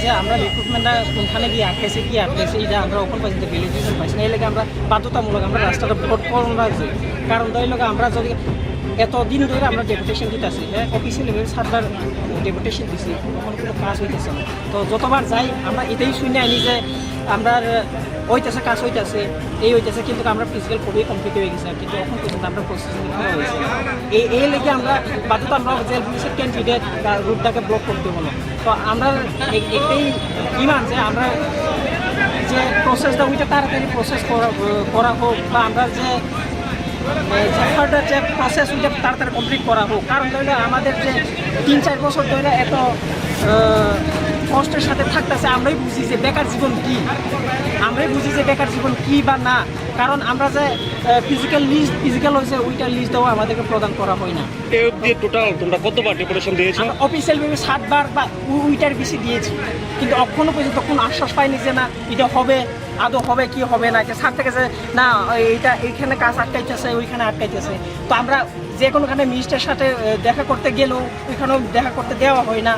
যে আমরা রিক্রুটমেন্টটা কোনখানে গিয়ে আটকেছে এটা আমরা ওখান পর্যন্ত ভ্যালিডেশন পাইছি না। এই লাগে আমরা বাধ্যতামূলক আমরা রাস্তাটা ব্লক করুন রাখছি। কারণ তাই লোক আমরা যদি এতদিন ধরে আমরা ডেপুটেশন দিতেছি, হ্যাঁ অফিসিয়াল লেভেল 7বার ডেপুটেশন দিচ্ছি, তখন কোনো কাজ হইতেছে না। তো যতবার যাই আমরা এটাই শুনে আনি যে আমরা হইতেছে কাজ হইতেছে হইতেছে, কিন্তু আমরা ফিজিক্যাল খুবই কমপ্লিট হয়ে গেছে, কিন্তু এখন পর্যন্ত আমরা প্রসেসিং করা হয়েছে। এই লেগে আমরা বাধ্যতামূলক জেল পুলিশের ক্যান্ডিডেট রুটটাকে ব্লক করতে হলো। তো আমরা একটাই ডিমান্ড যে আমরা যে প্রসেসটা ওইটা তাড়াতাড়ি প্রসেস করা হোক, বা আমরা যে প্রসেস ওইটা তাড়াতাড়ি কমপ্লিট করা হোক। কারণ ধরলে আমাদের যে 3-4 বছর ধরে এত কষ্টের সাথে থাকতেছে, আমরাই বুঝি যে বেকার জীবন কি বা না। কারণ আমরা যে ফিজিক্যাল হয়েছে ওইটা লিস্টটাও আমাদেরকে প্রদান করা হয় না। টোটাল তোমরা কতবার ডেপুটেশন দিয়েছো? অফিসিয়াল ভাবে 7বার বা ওইটার বেশি দিয়েছি, কিন্তু এখনো পর্যন্ত কোনো আশ্বাস পাইনি যে না এটা হবে, আদৌ হবে কি হবে না। স্যার থেকে যে না এইটা এইখানে কাজ আটকাইতেছে ওইখানে আটকাইতেছে। তো আমরা যে কোনোখানে মিনিস্টারের সাথে দেখা করতে গেলেও ওইখানেও দেখা করতে দেওয়া হয় না।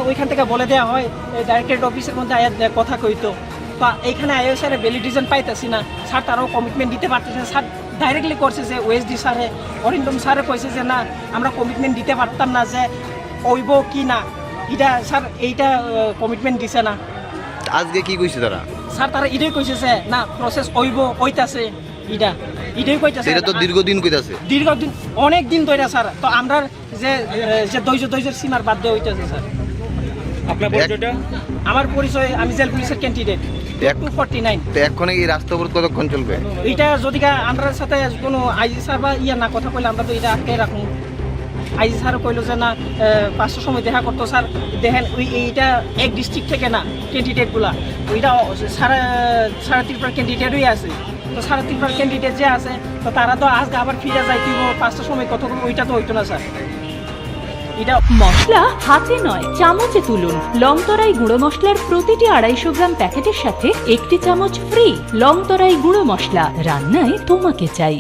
ওইখান থেকে বলে দেওয়া হয় ডাইরেক্টরেট অফিসের মধ্যে কথা কইতো। বা এইখানে আইও স্যারে ভ্যালিডেশন পাইতেছি না। স্যার তারাও কমিটমেন্ট দিতে পারতেছে। স্যার ডাইরেক্টলি করছে যে ওএসডি স্যারে অরিন্দম স্যারে কইছে যে না আমরা কমিটমেন্ট দিতে পারতাম না যে ওইব কি না, এটা স্যার এইটা কমিটমেন্ট দিছে না। আজকে কি কইছে তারা? স্যার তারা এটাই কইছে যে না প্রসেস ওইতাছে, এটাই কইতাছে। এটা তো দীর্ঘদিন কইতাছে, দীর্ঘদিন অনেক দিন ধরে স্যার। তো আমরা যে ধৈর্যের সীমার বাধ্য হইতেছে স্যার। আপনার পরিচয়টা? আমার পরিচয় আমি জেল পুলিশের ক্যান্ডিডেট 249। তো এখন এই রাস্তা অবরোধ কতক্ষণ চলবে? এটা যদি আমরা সাথে কোনো আইজি স্যার বা না কথা কইলে আমরা তো এটা আটকে রাখুন। আইজি স্যারও কইলো যে না 5টার সময় দেখা করতো। স্যার দেখেন এইটা এক ডিস্ট্রিক্ট থেকে না ক্যান্ডিডেটগুলা, ওইটা সারা ত্রিপুরার ক্যান্ডিডেটই আছে। তো সারা ত্রিপুরার ক্যান্ডিডেট যে আছে তো তারা তো আজকে আবার ফিরে যাইতে 5টার সময় কতগুলো, ওইটা তো হইতো না স্যার। মশলা হাতে নয় চামচে তুলুন। লংতরাই গুঁড়ো মশলার প্রতিটি 250 গ্রাম প্যাকেটের সাথে 1টি চামচ ফ্রি। লংতরাই গুঁড়ো মশলা, রান্নায় তোমাকে চাই।